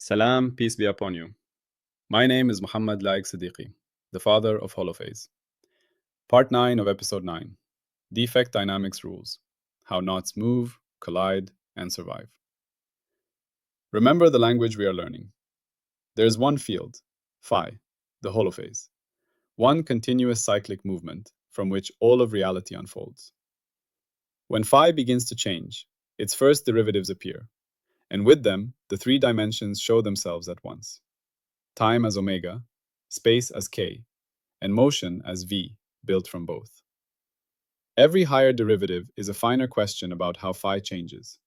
Salam, peace be upon you. My name is Mohammed Layiq Sediqi, the father of Holophase. Part 9 of Episode 9, Defect Dynamics Rules, How Knots Move, Collide, and Survive. Remember the language we are learning. There is one field, phi, the holophase, one continuous cyclic movement from which all of reality unfolds. When phi begins to change, its first derivatives appear, and with them, the three dimensions show themselves at once. Time as omega, space as k, and motion as v, built from both. Every higher derivative is a finer question about how phi changes,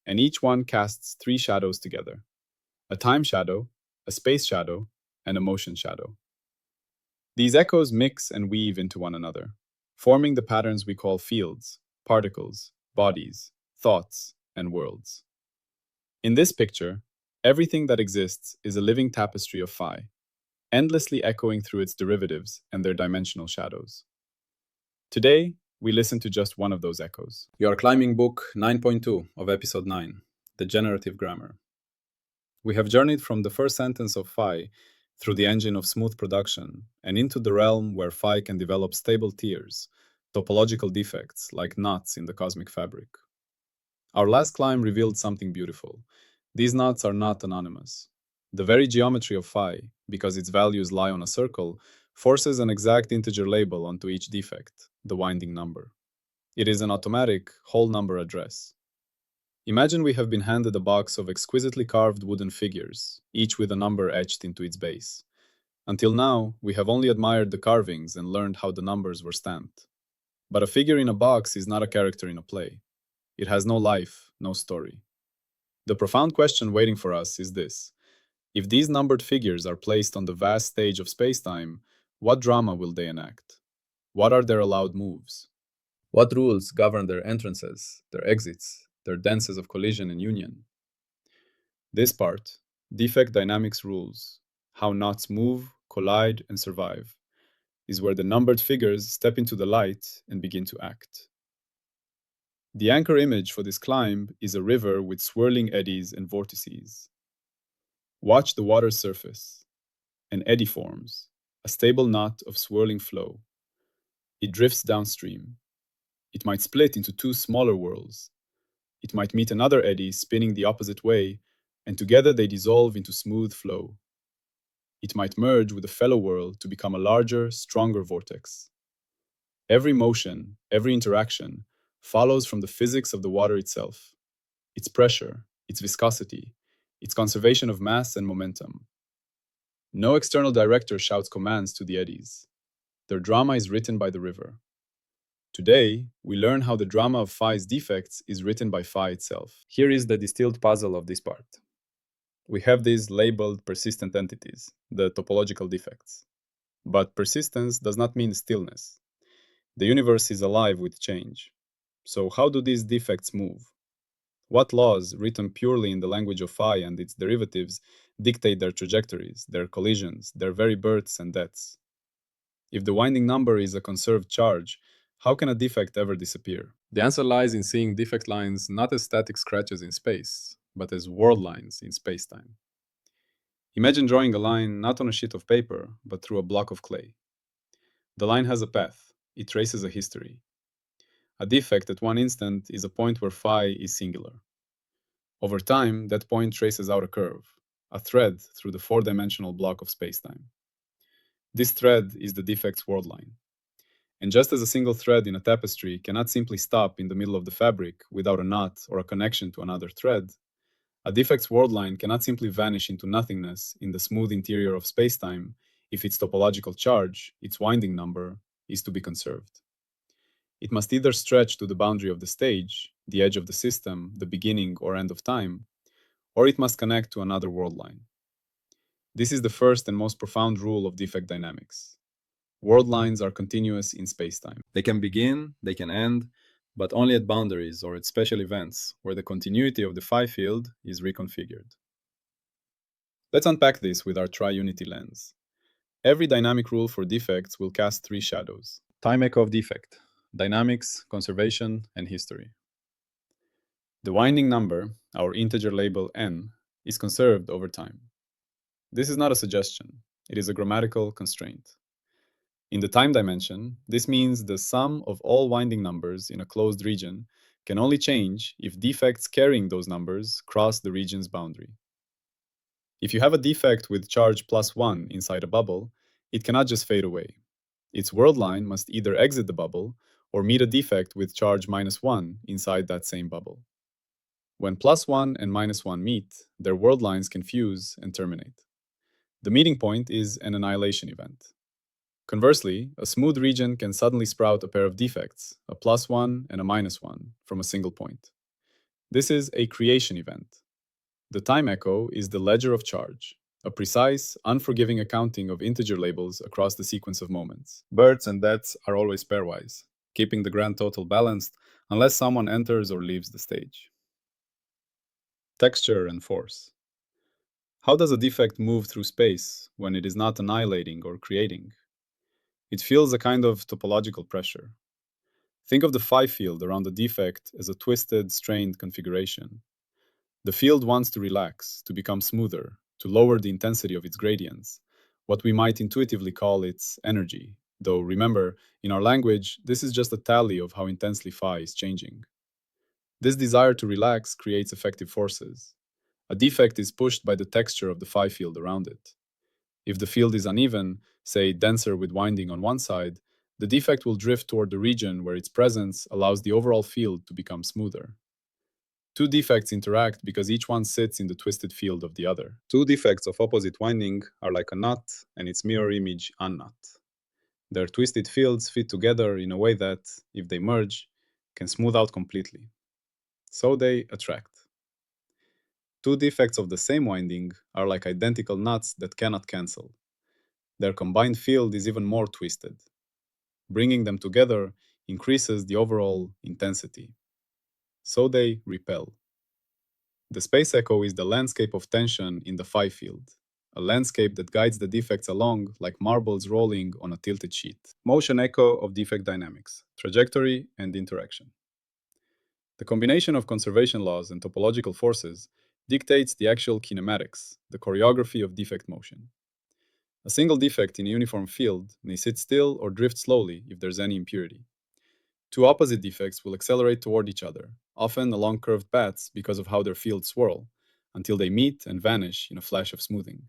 and each one casts three shadows together: a time shadow, a space shadow, and a motion shadow. These echoes mix and weave into one another, forming the patterns we call fields, particles, bodies, thoughts, and worlds. In this picture, everything that exists is a living tapestry of phi, endlessly echoing through its derivatives and their dimensional shadows. Today, we listen to just one of those echoes. You are climbing book 9.2 of Episode 9, The Generative Grammar. We have journeyed from the first sentence of phi through the engine of smooth production and into the realm where phi can develop stable tiers, topological defects like knots in the cosmic fabric. Our last climb revealed something beautiful. These knots are not anonymous. The very geometry of phi, because its values lie on a circle, forces an exact integer label onto each defect, the winding number. It is an automatic whole number address. Imagine we have been handed a box of exquisitely carved wooden figures, each with a number etched into its base. Until now, we have only admired the carvings and learned how the numbers were stamped. But a figure in a box is not a character in a play. It has no life, no story. The profound question waiting for us is this: if these numbered figures are placed on the vast stage of spacetime, what drama will they enact? What are their allowed moves? What rules govern their entrances, their exits, their dances of collision and union? This part, Defect Dynamics Rules, How Knots Move, Collide, and Survive, is where the numbered figures step into the light and begin to act. The anchor image for this climb is a river with swirling eddies and vortices. Watch the water's surface. An eddy forms, a stable knot of swirling flow. It drifts downstream. It might split into two smaller whirls. It might meet another eddy spinning the opposite way, and together they dissolve into smooth flow. It might merge with a fellow whirl to become a larger, stronger vortex. Every motion, every interaction, follows from the physics of the water itself, its pressure, its viscosity, its conservation of mass and momentum. No external director shouts commands to the eddies. Their drama is written by the river. Today, we learn how the drama of phi's defects is written by phi itself. Here is the distilled puzzle of this part. We have these labeled persistent entities, the topological defects. But persistence does not mean stillness. The universe is alive with change. So how do these defects move? What laws, written purely in the language of phi and its derivatives, dictate their trajectories, their collisions, their very births and deaths? If the winding number is a conserved charge, how can a defect ever disappear? The answer lies in seeing defect lines not as static scratches in space, but as worldlines in spacetime. Imagine drawing a line not on a sheet of paper, but through a block of clay. The line has a path. It traces a history. A defect at one instant is a point where phi is singular. Over time, that point traces out a curve, a thread through the four-dimensional block of spacetime. This thread is the defect's worldline. And just as a single thread in a tapestry cannot simply stop in the middle of the fabric without a knot or a connection to another thread, a defect's worldline cannot simply vanish into nothingness in the smooth interior of spacetime if its topological charge, its winding number, is to be conserved. It must either stretch to the boundary of the stage, the edge of the system, the beginning or end of time, or it must connect to another worldline. This is the first and most profound rule of defect dynamics. Worldlines are continuous in spacetime. They can begin, they can end, but only at boundaries or at special events where the continuity of the phi field is reconfigured. Let's unpack this with our tri-unity lens. Every dynamic rule for defects will cast three shadows: time echo of defect, dynamics, conservation, and history. The winding number, our integer label n, is conserved over time. This is not a suggestion, it is a grammatical constraint. In the time dimension, this means the sum of all winding numbers in a closed region can only change if defects carrying those numbers cross the region's boundary. If you have a defect with charge +1 inside a bubble, it cannot just fade away. Its worldline must either exit the bubble or meet a defect with charge -1 inside that same bubble. When +1 and -1 meet, their worldlines can fuse and terminate. The meeting point is an annihilation event. Conversely, a smooth region can suddenly sprout a pair of defects, a +1 and a -1, from a single point. This is a creation event. The time echo is the ledger of charge, a precise, unforgiving accounting of integer labels across the sequence of moments. Births and deaths are always pairwise, keeping the grand total balanced unless someone enters or leaves the stage. Texture and force. How does a defect move through space when it is not annihilating or creating? It feels a kind of topological pressure. Think of the phi field around the defect as a twisted, strained configuration. The field wants to relax, to become smoother, to lower the intensity of its gradients, what we might intuitively call its energy. Though remember, in our language, this is just a tally of how intensely phi is changing. This desire to relax creates effective forces. A defect is pushed by the texture of the phi field around it. If the field is uneven, say denser with winding on one side, the defect will drift toward the region where its presence allows the overall field to become smoother. Two defects interact because each one sits in the twisted field of the other. Two defects of opposite winding are like a knot and its mirror image unknot. Their twisted fields fit together in a way that, if they merge, can smooth out completely. So they attract. Two defects of the same winding are like identical knots that cannot cancel. Their combined field is even more twisted. Bringing them together increases the overall intensity. So they repel. The space echo is the landscape of tension in the phi field, a landscape that guides the defects along like marbles rolling on a tilted sheet. Motion echo of defect dynamics, trajectory, and interaction. The combination of conservation laws and topological forces dictates the actual kinematics, the choreography of defect motion. A single defect in a uniform field may sit still or drift slowly if there's any impurity. Two opposite defects will accelerate toward each other, often along curved paths because of how their fields swirl, until they meet and vanish in a flash of smoothing.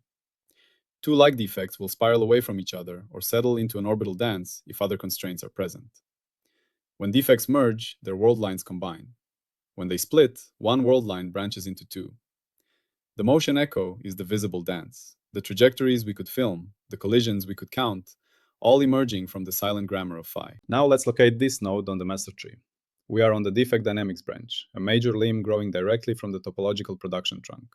Two like defects will spiral away from each other or settle into an orbital dance if other constraints are present. When defects merge, their worldlines combine. When they split, one worldline branches into two. The motion echo is the visible dance, the trajectories we could film, the collisions we could count, all emerging from the silent grammar of phi. Now let's locate this node on the master tree. We are on the defect dynamics branch, a major limb growing directly from the topological production trunk.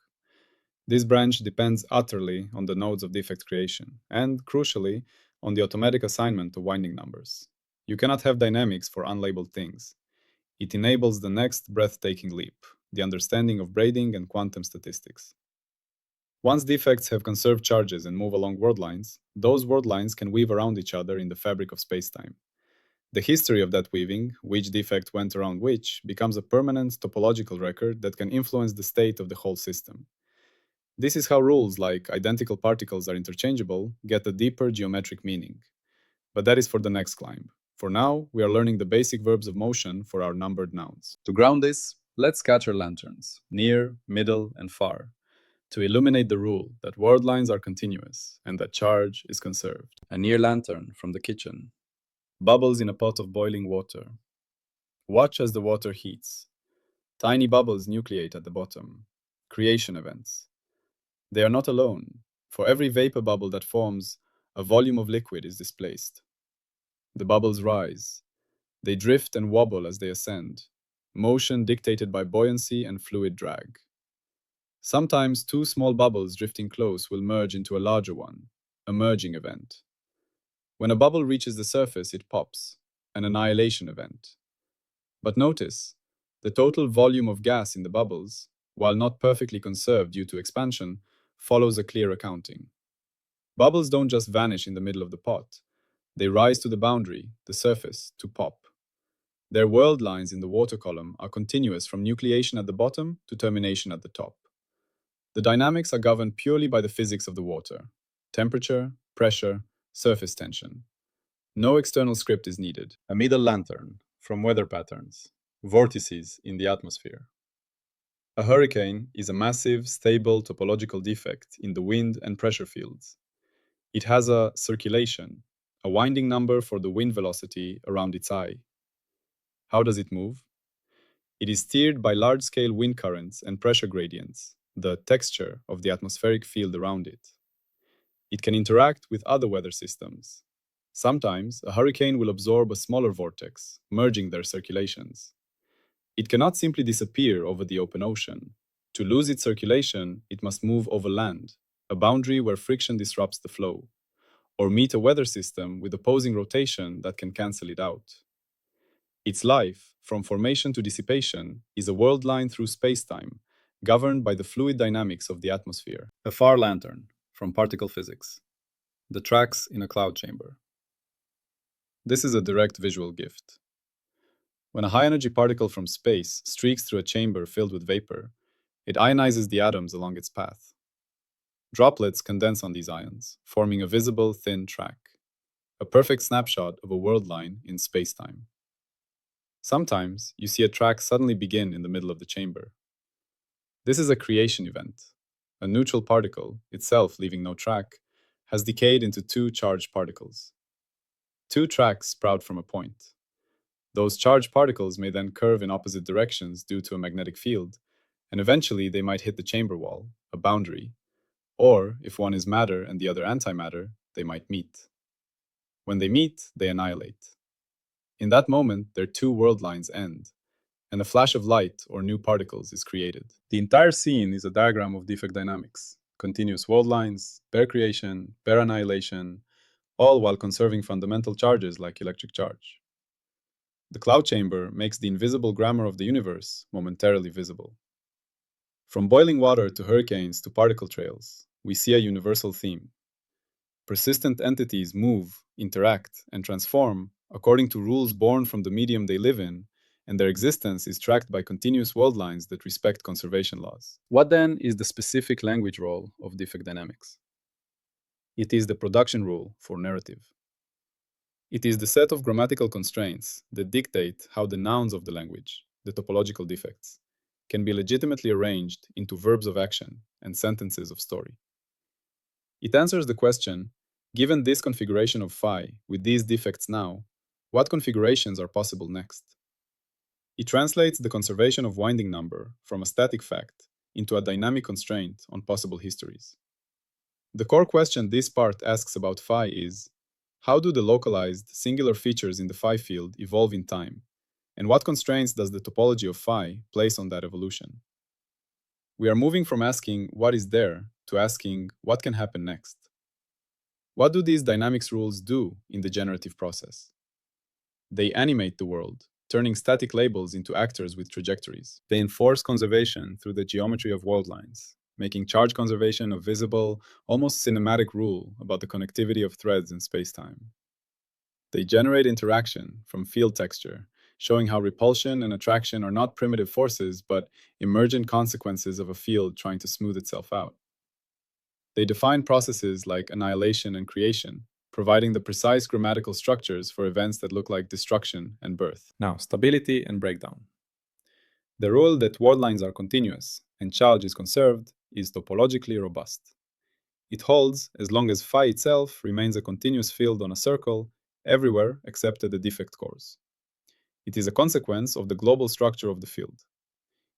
This branch depends utterly on the nodes of defect creation, and, crucially, on the automatic assignment of winding numbers. You cannot have dynamics for unlabeled things. It enables the next breathtaking leap, the understanding of braiding and quantum statistics. Once defects have conserved charges and move along worldlines, those worldlines can weave around each other in the fabric of spacetime. The history of that weaving, which defect went around which, becomes a permanent topological record that can influence the state of the whole system. This is how rules like identical particles are interchangeable get a deeper geometric meaning. But that is for the next climb. For now, we are learning the basic verbs of motion for our numbered nouns. To ground this, let's scatter lanterns, near, middle, and far, to illuminate the rule that worldlines are continuous and that charge is conserved. A near lantern from the kitchen. Bubbles in a pot of boiling water. Watch as the water heats. Tiny bubbles nucleate at the bottom. Creation events. They are not alone. For every vapor bubble that forms, a volume of liquid is displaced. The bubbles rise. They drift and wobble as they ascend, motion dictated by buoyancy and fluid drag. Sometimes two small bubbles drifting close will merge into a larger one, a merging event. When a bubble reaches the surface, it pops, an annihilation event. But notice, the total volume of gas in the bubbles, while not perfectly conserved due to expansion, follows a clear accounting. Bubbles don't just vanish in the middle of the pot. They rise to the boundary, the surface, to pop. Their world lines in the water column are continuous from nucleation at the bottom to termination at the top. The dynamics are governed purely by the physics of the water: temperature, pressure, surface tension. No external script is needed. A middle lantern from weather patterns, vortices in the atmosphere. A hurricane is a massive, stable topological defect in the wind and pressure fields. It has a circulation, a winding number for the wind velocity around its eye. How does it move? It is steered by large-scale wind currents and pressure gradients, the texture of the atmospheric field around it. It can interact with other weather systems. Sometimes, a hurricane will absorb a smaller vortex, merging their circulations. It cannot simply disappear over the open ocean. To lose its circulation, it must move over land, a boundary where friction disrupts the flow, or meet a weather system with opposing rotation that can cancel it out. Its life, from formation to dissipation, is a worldline through spacetime, governed by the fluid dynamics of the atmosphere. A far lantern, from particle physics. The tracks in a cloud chamber. This is a direct visual gift. When a high-energy particle from space streaks through a chamber filled with vapor, it ionizes the atoms along its path. Droplets condense on these ions, forming a visible, thin track, a perfect snapshot of a worldline in spacetime. Sometimes, you see a track suddenly begin in the middle of the chamber. This is a creation event. A neutral particle, itself leaving no track, has decayed into two charged particles. Two tracks sprout from a point. Those charged particles may then curve in opposite directions due to a magnetic field, and eventually they might hit the chamber wall, a boundary, or, if one is matter and the other antimatter, they might meet. When they meet, they annihilate. In that moment, their two world lines end, and a flash of light or new particles is created. The entire scene is a diagram of defect dynamics, continuous world lines, pair creation, pair annihilation, all while conserving fundamental charges like electric charge. The cloud chamber makes the invisible grammar of the universe momentarily visible. From boiling water to hurricanes to particle trails, we see a universal theme. Persistent entities move, interact, and transform according to rules born from the medium they live in, and their existence is tracked by continuous world lines that respect conservation laws. What then is the specific language role of defect dynamics? It is the production rule for narrative. It is the set of grammatical constraints that dictate how the nouns of the language, the topological defects, can be legitimately arranged into verbs of action and sentences of story. It answers the question, given this configuration of phi with these defects now, what configurations are possible next? It translates the conservation of winding number from a static fact into a dynamic constraint on possible histories. The core question this part asks about phi is, how do the localized, singular features in the phi field evolve in time, and what constraints does the topology of phi place on that evolution? We are moving from asking what is there to asking what can happen next. What do these dynamics rules do in the generative process? They animate the world, turning static labels into actors with trajectories. They enforce conservation through the geometry of worldlines, making charge conservation a visible, almost cinematic rule about the connectivity of threads in spacetime. They generate interaction from field texture, showing how repulsion and attraction are not primitive forces, but emergent consequences of a field trying to smooth itself out. They define processes like annihilation and creation, providing the precise grammatical structures for events that look like destruction and birth. Now, stability and breakdown. The rule that worldlines are continuous and charge is conserved is topologically robust. It holds as long as phi itself remains a continuous field on a circle everywhere except at the defect cores. It is a consequence of the global structure of the field.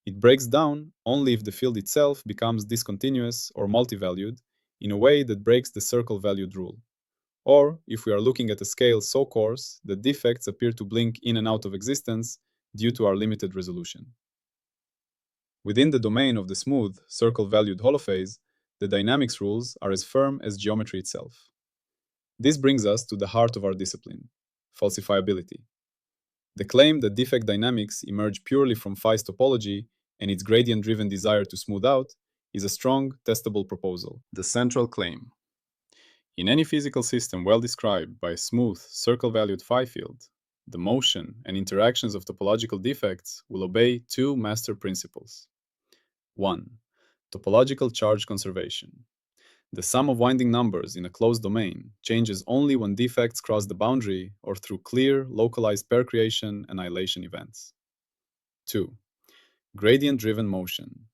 It breaks down only if the field itself becomes discontinuous or multivalued in a way that breaks the circle-valued rule, or if we are looking at a scale so coarse that defects appear to blink in and out of existence due to our limited resolution. Within the domain of the smooth, circle-valued holophase, the dynamics rules are as firm as geometry itself. This brings us to the heart of our discipline, falsifiability. The claim that defect dynamics emerge purely from phi's topology and its gradient-driven desire to smooth out is a strong, testable proposal. The central claim. In any physical system well described by a smooth, circle-valued phi field, the motion and interactions of topological defects will obey two master principles. 1. Topological charge conservation. The sum of winding numbers in a closed domain changes only when defects cross the boundary or through clear, localized pair creation annihilation events. 2. Gradient-driven motion.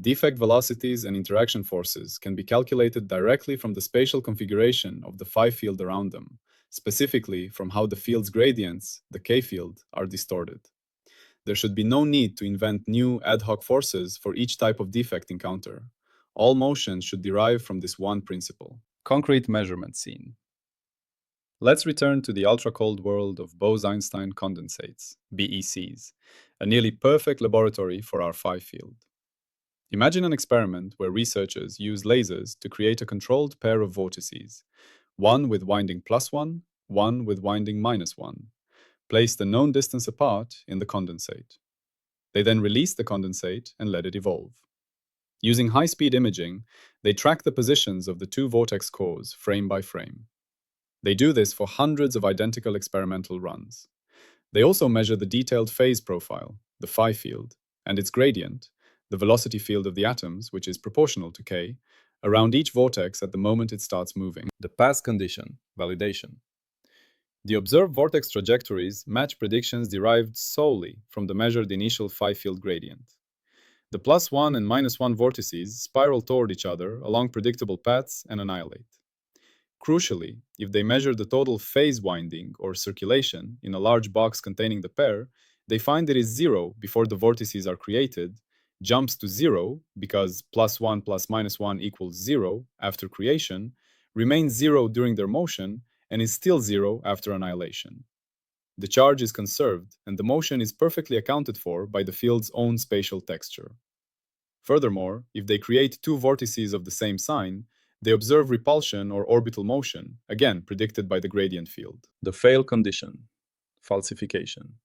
Defect velocities and interaction forces can be calculated directly from the spatial configuration of the phi field around them, specifically from how the field's gradients, the K field, are distorted. There should be no need to invent new ad hoc forces for each type of defect encounter. All motion should derive from this one principle. Concrete measurement scene. Let's return to the ultra-cold world of Bose-Einstein condensates, BECs, a nearly perfect laboratory for our phi field. Imagine an experiment where researchers use lasers to create a controlled pair of vortices, one with winding +1, one with winding -1, placed a known distance apart in the condensate. They then release the condensate and let it evolve. Using high-speed imaging, they track the positions of the two vortex cores frame by frame. They do this for hundreds of identical experimental runs. They also measure the detailed phase profile, the phi field, and its gradient, the velocity field of the atoms, which is proportional to k, around each vortex at the moment it starts moving. The pass condition, validation. The observed vortex trajectories match predictions derived solely from the measured initial phi field gradient. The +1 and -1 vortices spiral toward each other along predictable paths and annihilate. Crucially, if they measure the total phase winding or circulation in a large box containing the pair, they find it is 0 before the vortices are created, jumps to 0 because +1 plus -1 equals 0 after creation, remains 0 during their motion, and is still 0 after annihilation. The charge is conserved, and the motion is perfectly accounted for by the field's own spatial texture. Furthermore, if they create two vortices of the same sign, they observe repulsion or orbital motion, again predicted by the gradient field. The fail condition, falsification.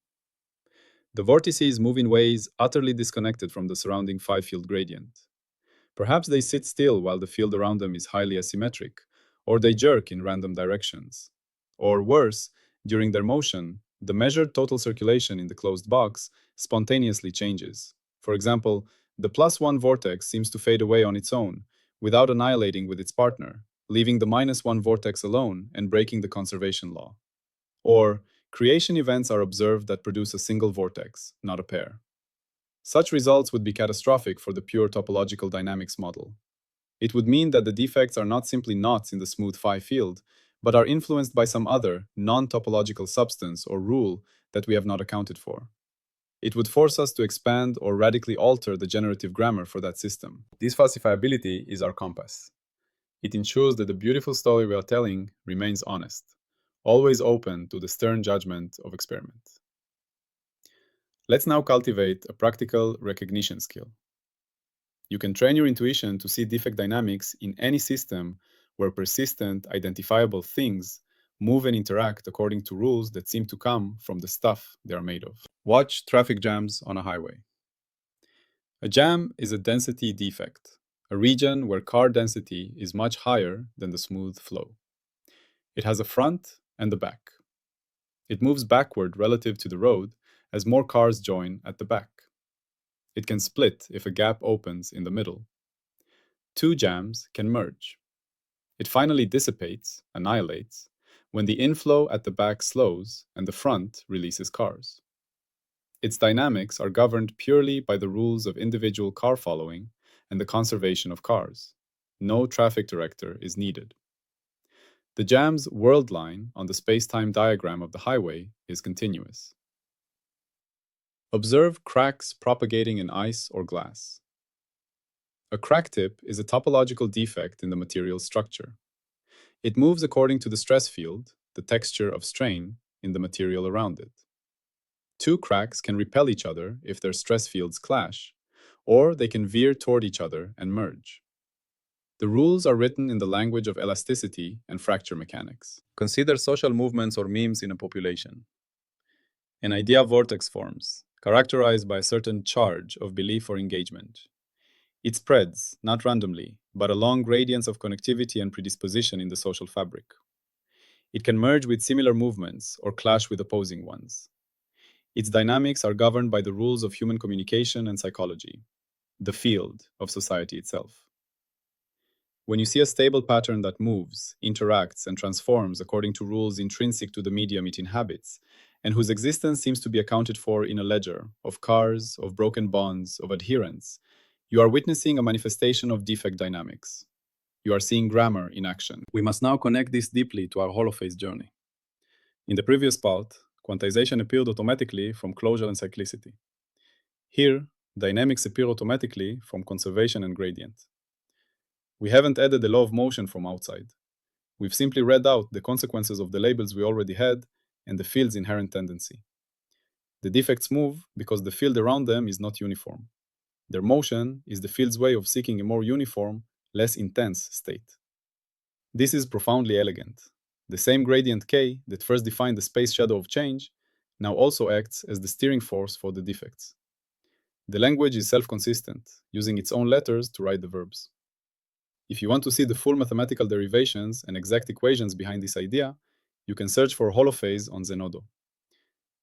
The vortices move in ways utterly disconnected from the surrounding phi field gradient. Perhaps they sit still while the field around them is highly asymmetric, or they jerk in random directions. Or worse, during their motion, the measured total circulation in the closed box spontaneously changes. For example, the +1 vortex seems to fade away on its own, without annihilating with its partner, leaving the -1 vortex alone and breaking the conservation law. Or, creation events are observed that produce a single vortex, not a pair. Such results would be catastrophic for the pure topological dynamics model. It would mean that the defects are not simply knots in the smooth phi field, but are influenced by some other, non-topological substance or rule that we have not accounted for. It would force us to expand or radically alter the generative grammar for that system. This falsifiability is our compass. It ensures that the beautiful story we are telling remains honest, always open to the stern judgment of experiment. Let's now cultivate a practical recognition skill. You can train your intuition to see defect dynamics in any system where persistent, identifiable things move and interact according to rules that seem to come from the stuff they are made of. Watch traffic jams on a highway. A jam is a density defect, a region where car density is much higher than the smooth flow. It has a front and a back. It moves backward relative to the road as more cars join at the back. It can split if a gap opens in the middle. Two jams can merge. It finally dissipates, annihilates, when the inflow at the back slows and the front releases cars. Its dynamics are governed purely by the rules of individual car following and the conservation of cars. No traffic director is needed. The jam's worldline on the spacetime diagram of the highway is continuous. Observe cracks propagating in ice or glass. A crack tip is a topological defect in the material structure. It moves according to the stress field, the texture of strain, in the material around it. Two cracks can repel each other if their stress fields clash, or they can veer toward each other and merge. The rules are written in the language of elasticity and fracture mechanics. Consider social movements or memes in a population. An idea vortex forms, characterized by a certain charge of belief or engagement. It spreads, not randomly, but along gradients of connectivity and predisposition in the social fabric. It can merge with similar movements or clash with opposing ones. Its dynamics are governed by the rules of human communication and psychology. the field of society itself. When you see a stable pattern that moves, interacts, and transforms according to rules intrinsic to the medium it inhabits, and whose existence seems to be accounted for in a ledger of cars, of broken bonds, of adherence, you are witnessing a manifestation of defect dynamics. You are seeing grammar in action. We must now connect this deeply to our Holophase journey. In the previous part, quantization appeared automatically from closure and cyclicity. Here, dynamics appear automatically from conservation and gradient. We haven't added the law of motion from outside. We've simply read out the consequences of the labels we already had and the field's inherent tendency. The defects move because the field around them is not uniform. Their motion is the field's way of seeking a more uniform, less intense state. This is profoundly elegant. The same gradient k that first defined the space shadow of change now also acts as the steering force for the defects. The language is self-consistent, using its own letters to write the verbs. If you want to see the full mathematical derivations and exact equations behind this idea, you can search for Holophase on Zenodo.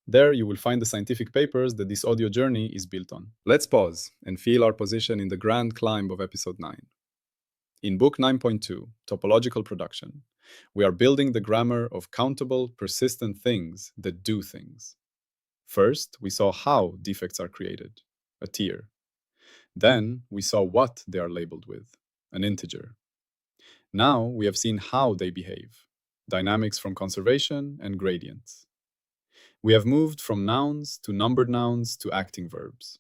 There you will find the scientific papers that this audio journey is built on. Let's pause and feel our position in the grand climb of episode 9. In book 9.2, Topological Production, we are building the grammar of countable, persistent things that do things. First, we saw how defects are created, a tier. Then, we saw what they are labeled with, an integer. Now, we have seen how they behave, dynamics from conservation and gradients. We have moved from nouns to numbered nouns to acting verbs.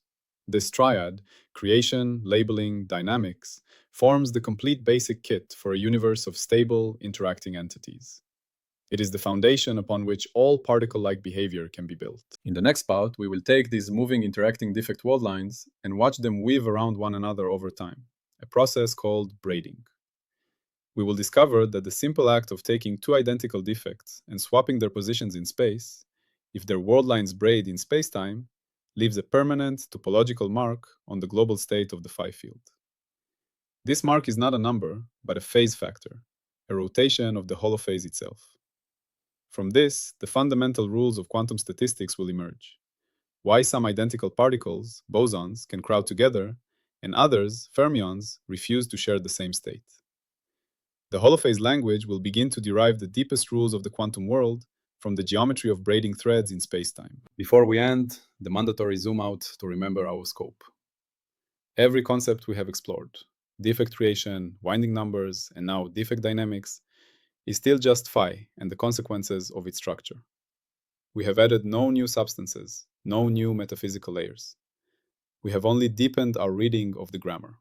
This triad, creation, labeling, dynamics, forms the complete basic kit for a universe of stable, interacting entities. It is the foundation upon which all particle-like behavior can be built. In the next part, we will take these moving, interacting defect worldlines and watch them weave around one another over time, a process called braiding. We will discover that the simple act of taking two identical defects and swapping their positions in space, if their worldlines braid in spacetime, leaves a permanent topological mark on the global state of the phi field. This mark is not a number, but a phase factor, a rotation of the holophase itself. From this, the fundamental rules of quantum statistics will emerge. Why some identical particles, bosons, can crowd together, and others, fermions, refuse to share the same state. The holophase language will begin to derive the deepest rules of the quantum world from the geometry of braiding threads in spacetime. Before we end, the mandatory zoom out to remember our scope. Every concept we have explored, defect creation, winding numbers, and now defect dynamics, is still just phi and the consequences of its structure. We have added no new substances, no new metaphysical layers. We have only deepened our reading of the grammar.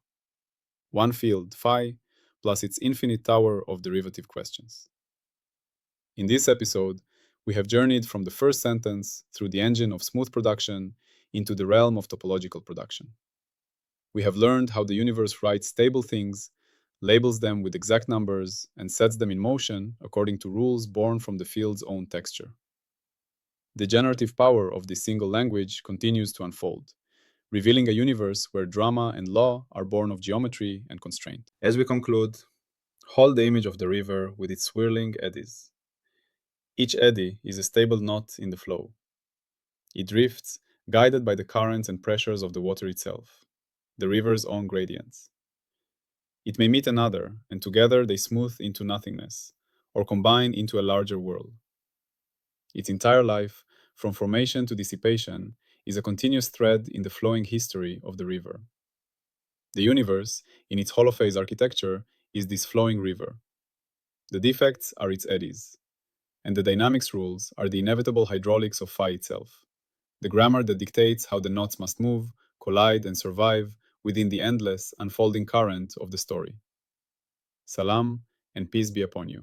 One field, phi, plus its infinite tower of derivative questions. In this episode, we have journeyed from the first sentence through the engine of smooth production into the realm of topological production. We have learned how the universe writes stable things, labels them with exact numbers, and sets them in motion according to rules born from the field's own texture. The generative power of this single language continues to unfold, revealing a universe where drama and law are born of geometry and constraint. As we conclude, hold the image of the river with its swirling eddies. Each eddy is a stable knot in the flow. It drifts, guided by the currents and pressures of the water itself, the river's own gradients. It may meet another, and together they smooth into nothingness, or combine into a larger whirl. Its entire life, from formation to dissipation, is a continuous thread in the flowing history of the river. The universe, in its holophase architecture, is this flowing river. The defects are its eddies, and the dynamics rules are the inevitable hydraulics of phi itself, the grammar that dictates how the knots must move, collide, and survive within the endless, unfolding current of the story. Salam, and peace be upon you.